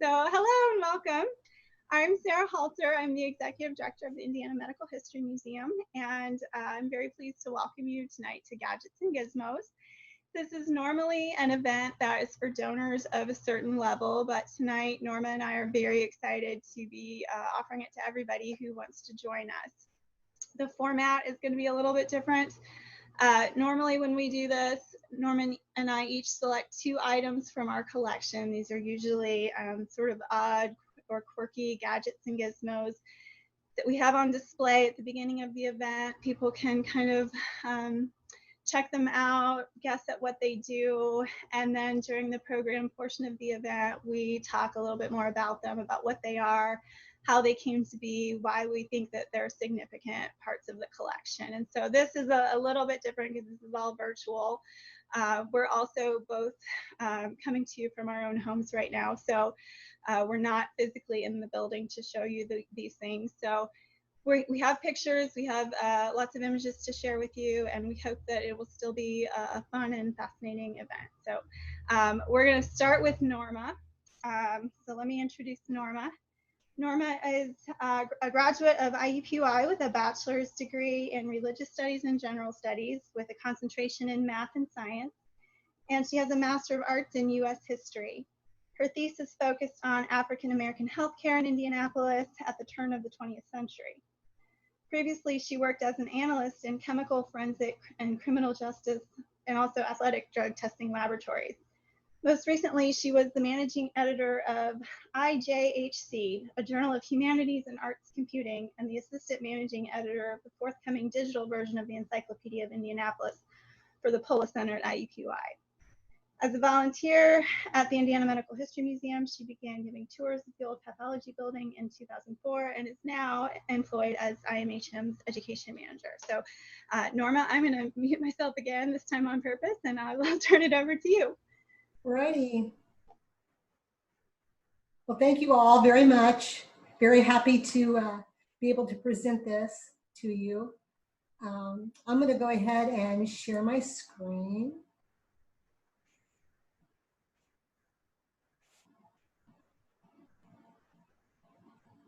So hello and welcome. I'm Sarah Halter. I'm the Executive Director of the Indiana Medical History Museum, and I'm very pleased to welcome you tonight to Gadgets and Gizmos. This is normally an event that is for donors of a certain level, but tonight Norma and I are very excited to be offering it to everybody who wants to join us. The format is going to be a little bit different. Normally when we do this, Norman and I each select 2 items from our collection. These are usually sort of odd or quirky gadgets and gizmos that we have on display at the beginning of the event. People can kind of check them out, guess at what they do, and then during the program portion of the event, we talk a little bit more about them, about what they are, how they came to be, why we think that they're significant parts of the collection. And so this is a little bit different because this is all virtual. We're also both coming to you from our own homes right now, so we're not physically in the building to show you these things. So we have pictures, we have lots of images to share with you, and we hope that it will still be a fun and fascinating event. So we're going to start with Norma. So let me introduce Norma. Norma is a graduate of IUPUI with a bachelor's degree in religious studies and general studies with a concentration in math and science, and she has a Master of Arts in U.S. history. Her thesis focused on African American healthcare in Indianapolis at the turn of the 20th century. Previously, she worked as an analyst in chemical forensic and criminal justice and also athletic drug testing laboratories. Most recently, she was the managing editor of IJHC, a journal of humanities and arts computing, and the assistant managing editor of the forthcoming digital version of the Encyclopedia of Indianapolis for the Polis Center at IUPUI. As a volunteer at the Indiana Medical History Museum, she began giving tours of the old pathology building in 2004 and is now employed as IMHM's education manager. So Norma, I'm going to mute myself again, this time on purpose, and I will turn it over to you. Righty. Well, thank you all very much. Very happy to be able to present this to you. I'm going to go ahead and share my screen.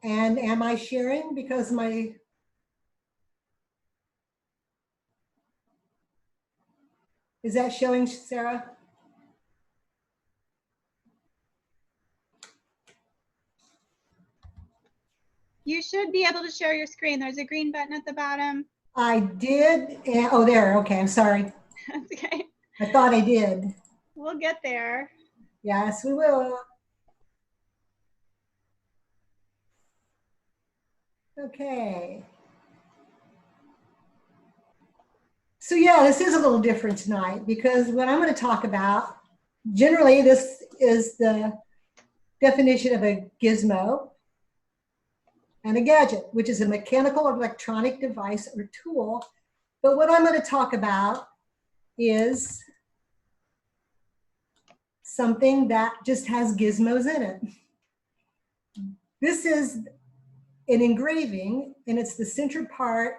And am I sharing? Because my... Is that showing, Sarah? You should be able to share your screen. There's a green button at the bottom. I did. Oh, there. Okay, I'm sorry. That's okay. I thought I did. We'll get there. Yes, we will. Okay. So yeah, this is a little different tonight because what I'm going to talk about, generally this is the definition of a gizmo and a gadget, which is a mechanical or electronic device or tool. But what I'm going to talk about is something that just has gizmos in it. This is an engraving, and it's the center part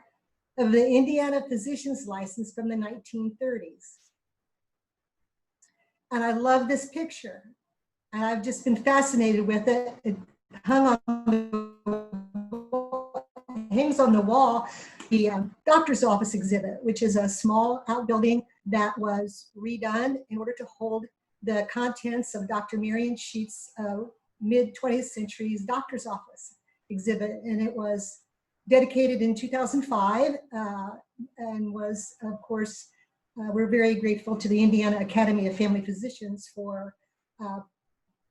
of the Indiana physician's license from the 1930s. And I love this picture. And I've just been fascinated with it. It hung on hangs on the wall, the doctor's office exhibit, which is a small outbuilding that was redone in order to hold the contents of Dr. Marion Sheets' mid-20th century's doctor's office exhibit. And it was dedicated in 2005 and was, of course, we're very grateful to the Indiana Academy of Family Physicians for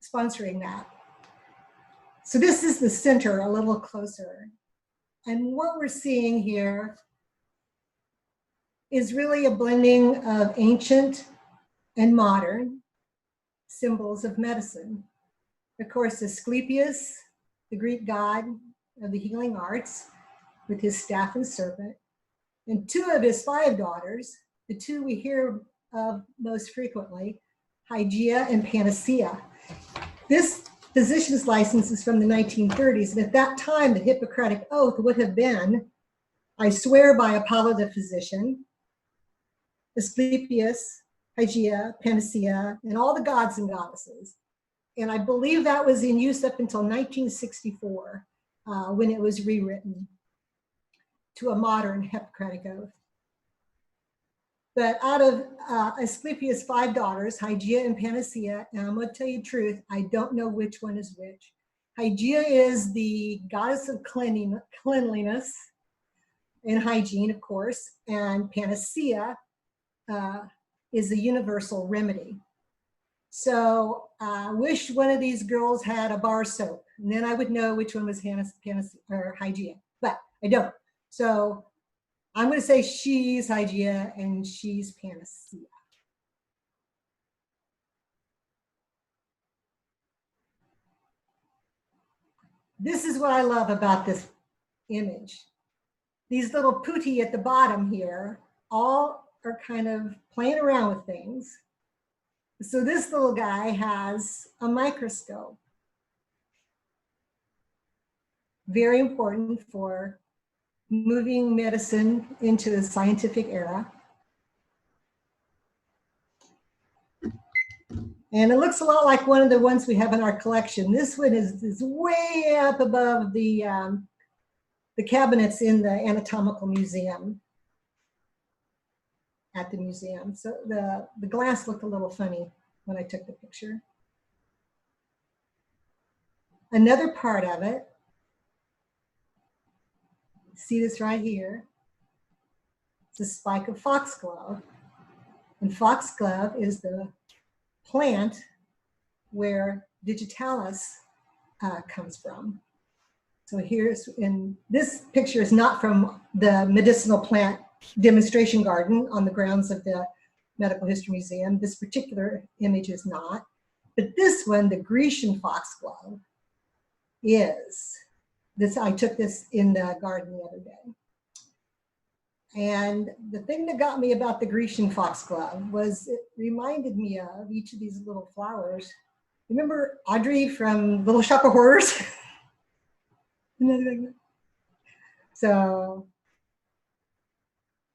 sponsoring that. So this is the center, a little closer. And what we're seeing here is really a blending of ancient and modern symbols of medicine. Of course, Asclepius, the Greek god of the healing arts, with his staff and serpent, and 2 of his 5 daughters, the 2 we hear of most frequently, Hygeia and Panacea. This physician's license is from the 1930s, and at that time, the Hippocratic Oath would have been, I swear by Apollo the physician, Asclepius, Hygeia, Panacea, and all the gods and goddesses, And I believe that was in use up until 1964, when it was rewritten to a modern Hippocratic Oath. But out of Asclepius' 5 daughters, Hygeia and Panacea, and I'm going to tell you the truth, I don't know which one is which. Hygeia is the goddess of cleanliness and hygiene, of course, and Panacea is the universal remedy. So I wish one of these girls had a bar soap, and then I would know which one was Panacea or Hygeia, but I don't. So I'm going to say she's Hygeia and she's Panacea. This is what I love about this image. These little putti at the bottom here all are kind of playing around with things. So this little guy has a microscope. Very important for moving medicine into the scientific era. And it looks a lot like one of the ones we have in our collection. This one is way up above the cabinets in the Anatomical Museum at the museum. So the glass looked a little funny when I took the picture. Another part of it, see this right here? It's a spike of foxglove. And foxglove is the plant where digitalis comes from. So here's, in this picture is not from the medicinal plant demonstration garden on the grounds of the Medical History Museum. This particular image is not. But this one, the Grecian foxglove, is. I took this in the garden the other day. And the thing that got me about the Grecian foxglove was it reminded me of each of these little flowers. Remember Audrey from Little Shop of Horrors? So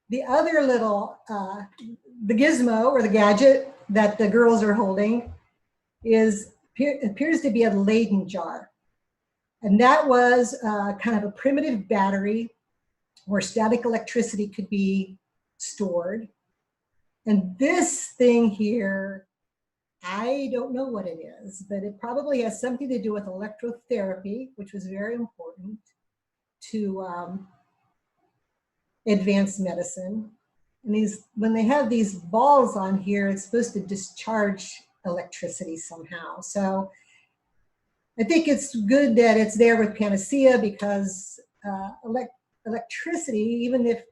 the other little, the gizmo or the gadget that the girls are holding appears to be a Leyden jar. And that was kind of a primitive battery where static electricity could be stored. And this thing here, I don't know what it is, but it probably has something to do with electrotherapy, which was very important to advanced medicine. And when they have these balls on here, it's supposed to discharge electricity somehow. So I think it's good that it's there with Panacea because electricity, even if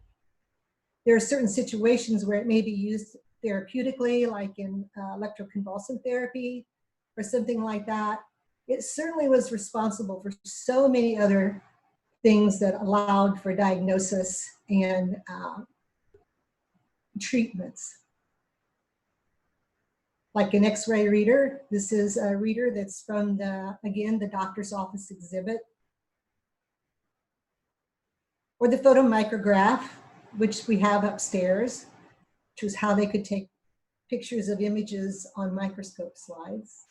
there are certain situations where it may be used therapeutically, like in electroconvulsive therapy or something like that, it certainly was responsible for so many other things that allowed for diagnosis and treatments. Like an X-ray reader. This is a reader that's from again, the doctor's office exhibit. Or the photomicrograph, which we have upstairs, which was how they could take pictures of images on microscope slides.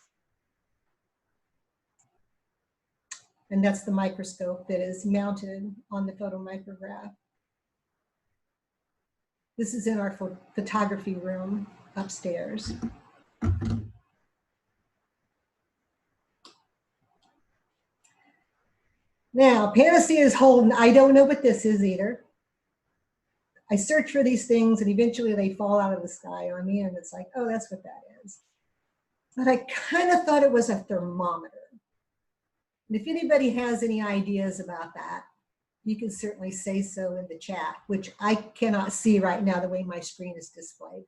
And that's the microscope that is mounted on the photomicrograph. This is in our photography room upstairs. Now, Panacea is holding, I don't know what this is either. I search for these things and eventually they fall out of the sky on me and it's like, oh, that's what that is. But I kind of thought it was a thermometer. And if anybody has any ideas about that, you can certainly say so in the chat, which I cannot see right now the way my screen is displayed.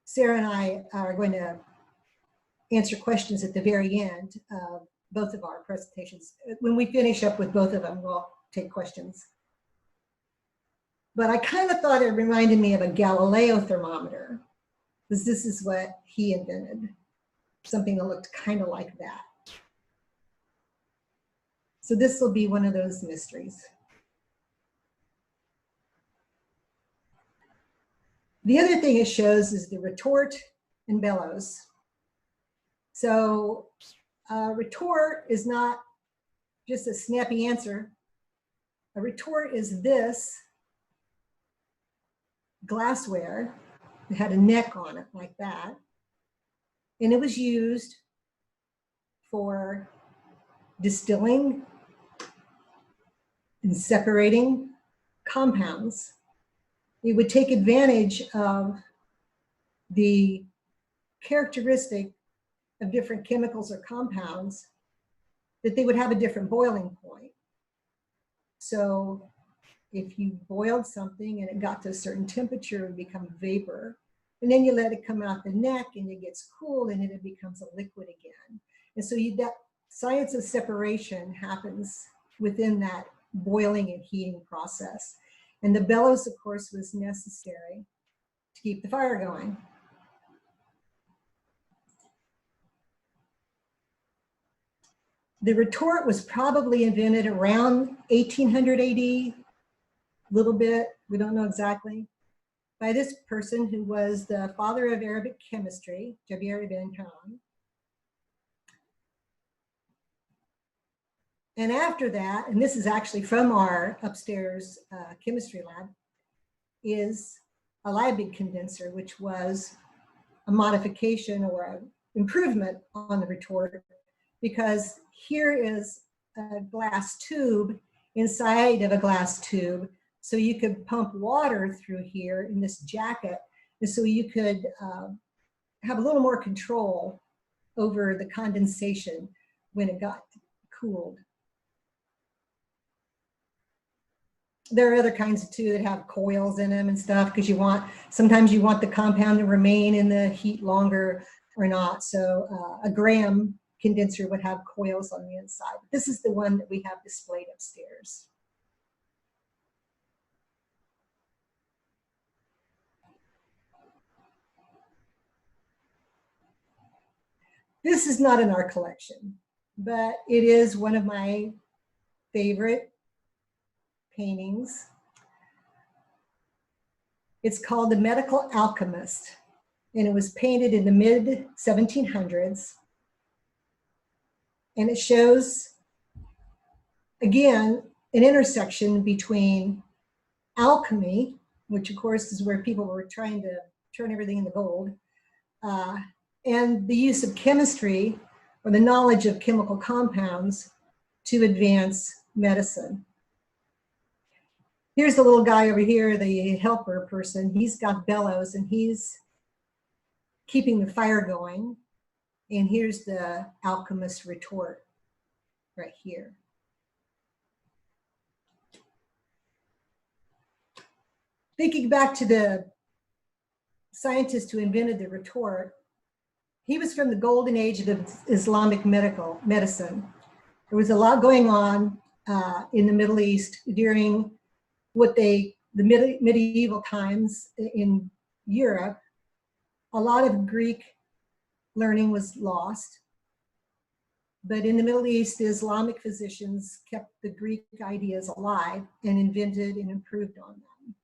Sarah and I are going to answer questions at the very end of both of our presentations. When we finish up with both of them, we'll take questions. But I kind of thought it reminded me of a Galileo thermometer, because this is what he invented, something that looked kind of like that. So this will be one of those mysteries. The other thing it shows is the retort and bellows. So a retort is not just a snappy answer. A retort is this glassware. It had a neck on it like that. And it was used for distilling and separating compounds. It would take advantage of the characteristic of different chemicals or compounds that they would have a different boiling point. So if you boiled something and it got to a certain temperature, it would become vapor. And then you let it come out the neck and it gets cool and then it becomes a liquid again. And so that science of separation happens within that boiling and heating process. And the bellows, of course, was necessary to keep the fire going. The retort was probably invented around 1800 AD, a little bit, we don't know exactly, by this person who was the father of Arabic chemistry, Jabir ibn Khan. And after that, and this is actually from our upstairs chemistry lab, is a Liebig condenser, which was a modification or an improvement on the retort, because here is a glass tube inside of a glass tube. So you could pump water through here in this jacket. And so you could have a little more control over the condensation when it got cooled. There are other kinds too that have coils in them and stuff, because sometimes you want the compound to remain in the heat longer or not. So a Graham condenser would have coils on the inside. This is the one that we have displayed upstairs. This is not in our collection, but it is one of my favorite paintings. It's called The Medical Alchemist, and it was painted in the mid-1700s. And it shows, again, an intersection between alchemy, which of course is where people were trying to turn everything into gold, and the use of chemistry or the knowledge of chemical compounds to advance medicine. Here's the little guy over here, the helper person. He's got bellows and he's keeping the fire going. And here's the alchemist retort right here. Thinking back to the scientist who invented the retort, he was from the golden age of Islamic medicine. There was a lot going on in the Middle East during the medieval times in Europe. A lot of Greek learning was lost. But in the Middle East, the Islamic physicians kept the Greek ideas alive and invented and improved on them.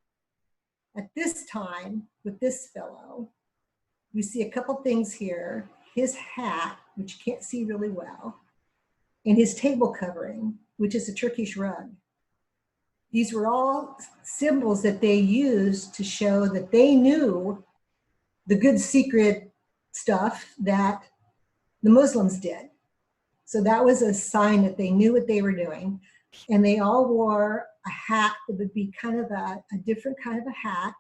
At this time, with this fellow, we see a couple things here. His hat, which you can't see really well, and his table covering, which is a Turkish rug. These were all symbols that they used to show that they knew the good secret stuff that the Muslims did. So that was a sign that they knew what they were doing. And they all wore a hat that would be kind of a different kind of a hat,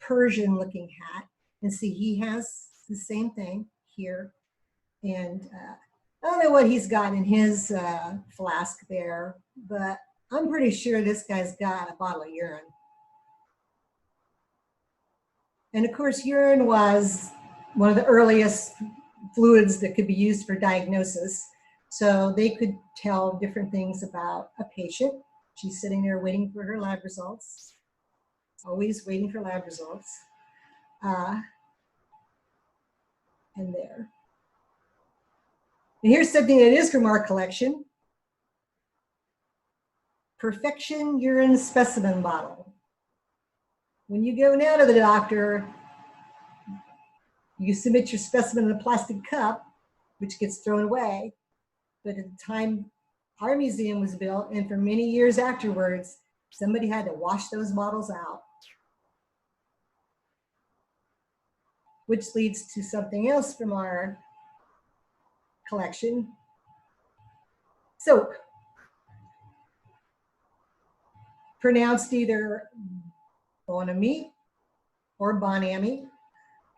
Persian looking hat. And see, he has the same thing here. And I don't know what he's got in his flask there, but I'm pretty sure this guy's got a bottle of urine. And of course, urine was one of the earliest fluids that could be used for diagnosis. So they could tell different things about a patient. She's sitting there waiting for her lab results, always waiting for lab results. And there. And here's something that is from our collection. Perfection urine specimen bottle. When you go now to the doctor, You submit your specimen in a plastic cup, which gets thrown away. But at the time our museum was built, and for many years afterwards, somebody had to wash those bottles out. Which leads to something else from our collection. Soap. Pronounced either Bonami or Bonami.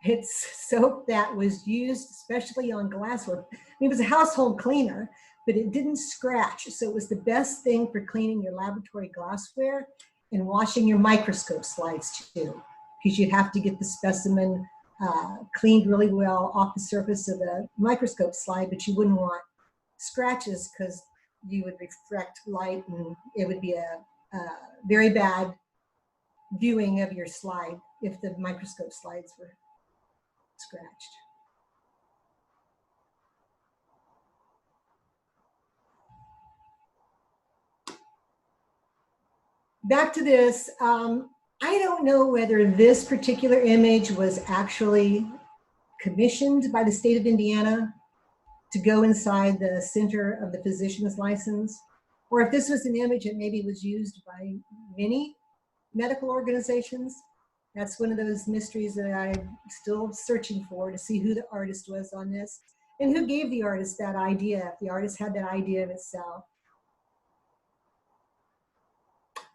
It's soap that was used especially on glassware. I mean, it was a household cleaner, but it didn't scratch. So it was the best thing for cleaning your laboratory glassware and washing your microscope slides too, because you'd have to get the specimen cleaned really well off the surface of the microscope slide, but you wouldn't want scratches because you would reflect light and it would be a very bad viewing of your slide if the microscope slides were scratched. Back to this, I don't know whether this particular image was actually commissioned by the state of Indiana to go inside the center of the physician's license, or if this was an image that maybe was used by many medical organizations. That's one of those mysteries that I'm still searching for, to see who the artist was on this and who gave the artist that idea, if the artist had that idea of itself.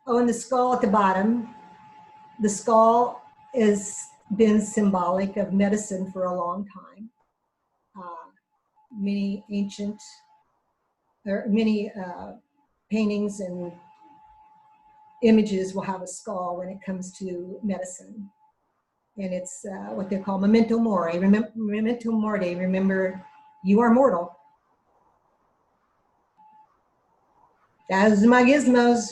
Oh, and the skull at the bottom. The skull has been symbolic of medicine for a long time. Many ancient, or many paintings and images will have a skull when it comes to medicine. And it's what they call memento mori. Memento mori, remember, you are mortal. That is my gizmos.